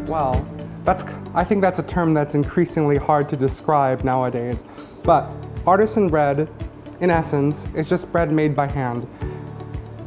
Well, I think that's a term that's increasingly hard to describe nowadays. But artisan bread, in essence, is just bread made by hand.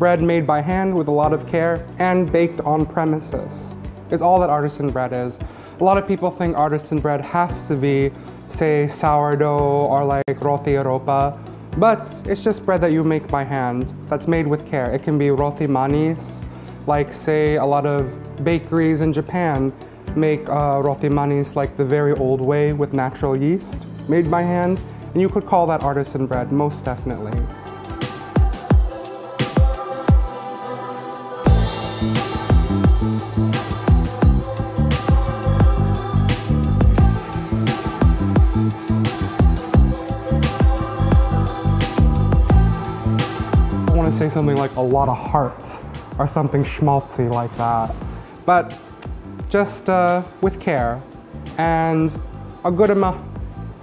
Bread made by hand with a lot of care and baked on premises is all that artisan bread is. A lot of people think artisan bread has to be, say, sourdough or like roti Europa, but it's just bread that you make by hand that's made with care. It can be roti manis, like say a lot of bakeries in Japan make roti manis like the very old way with natural yeast, made by hand, and you could call that artisan bread, most definitely. I want to say something like a lot of hearts or something schmaltzy like that, but just with care and a good amount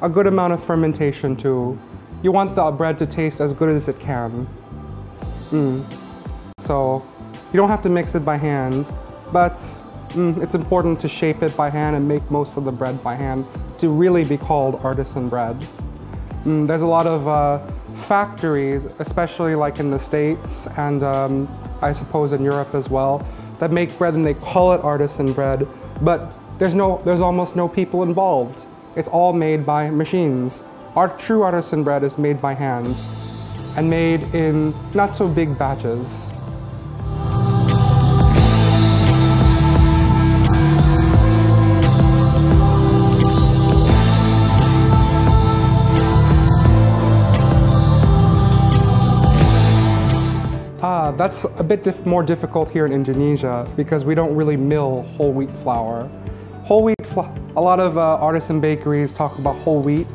of fermentation too. You want the bread to taste as good as it can. So you don't have to mix it by hand, but it's important to shape it by hand and make most of the bread by hand to really be called artisan bread. There's a lot of factories, especially like in the States and I suppose in Europe as well, that make bread and they call it artisan bread, but there's almost no people involved. It's all made by machines. Our true artisan bread is made by hand and made in not so big batches. That's a bit more difficult here in Indonesia because we don't really mill whole wheat flour. A lot of artisan bakeries talk about whole wheat,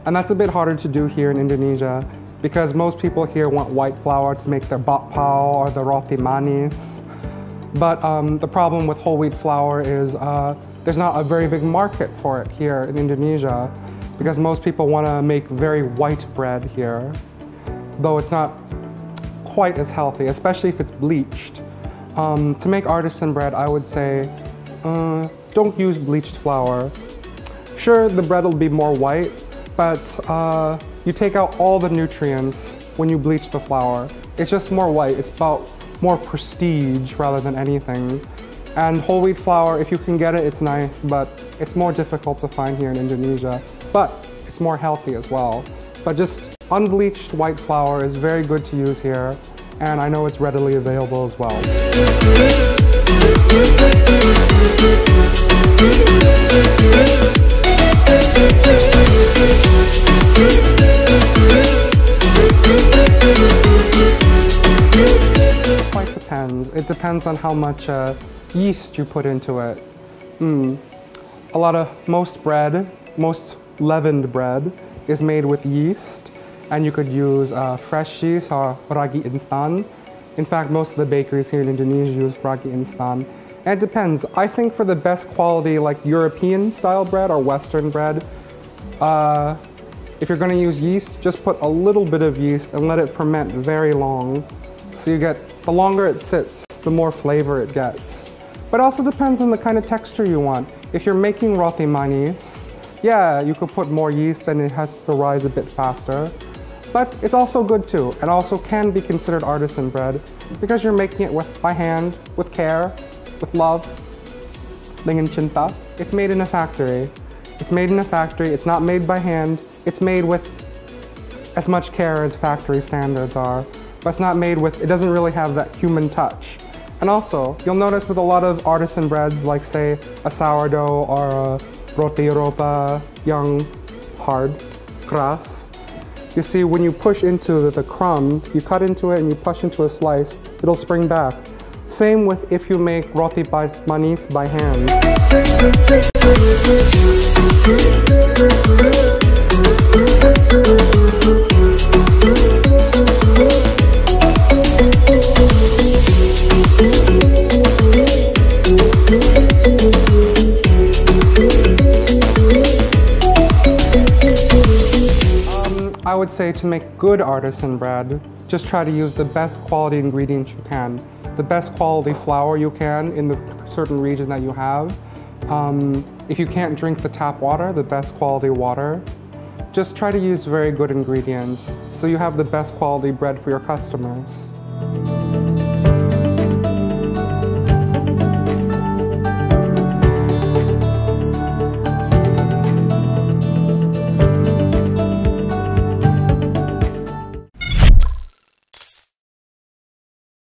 and that's a bit harder to do here in Indonesia because most people here want white flour to make their bakpao or the roti manis. But the problem with whole wheat flour is there's not a very big market for it here in Indonesia because most people want to make very white bread here, though it's not quite as healthy, especially if it's bleached. To make artisan bread, I would say don't use bleached flour. Sure, the bread will be more white, but you take out all the nutrients when you bleach the flour. It's just more white. It's about more prestige rather than anything. And whole wheat flour, if you can get it, it's nice, but it's more difficult to find here in Indonesia. But it's more healthy as well. But just unbleached white flour is very good to use here, and I know it's readily available as well. It quite depends. It depends on how much yeast you put into it. Most leavened bread is made with yeast, and you could use fresh yeast or ragi instan. In fact, most of the bakeries here in Indonesia use ragi instan. And it depends. I think for the best quality, like European style bread or Western bread, if you're going to use yeast, just put a little bit of yeast and let it ferment very long. So you get, the longer it sits, the more flavor it gets. But it also depends on the kind of texture you want. If you're making roti manis, yeah, you could put more yeast and it has to rise a bit faster. But it's also good too, and also can be considered artisan bread because you're making it by hand, with care, with love. Pencinta. It's made in a factory. It's made in a factory, it's not made by hand. It's made with as much care as factory standards are, but it's not made with, it doesn't really have that human touch. And also, you'll notice with a lot of artisan breads, like say a sourdough or a roti Europa, young, hard, keras. You see, when you push into the crumb, you cut into it and you push into a slice, it'll spring back. Same with if you make roti manis by hand. I would say to make good artisan bread, just try to use the best quality ingredients you can, the best quality flour you can in the certain region that you have. If you can't drink the tap water, the best quality water, just try to use very good ingredients so you have the best quality bread for your customers.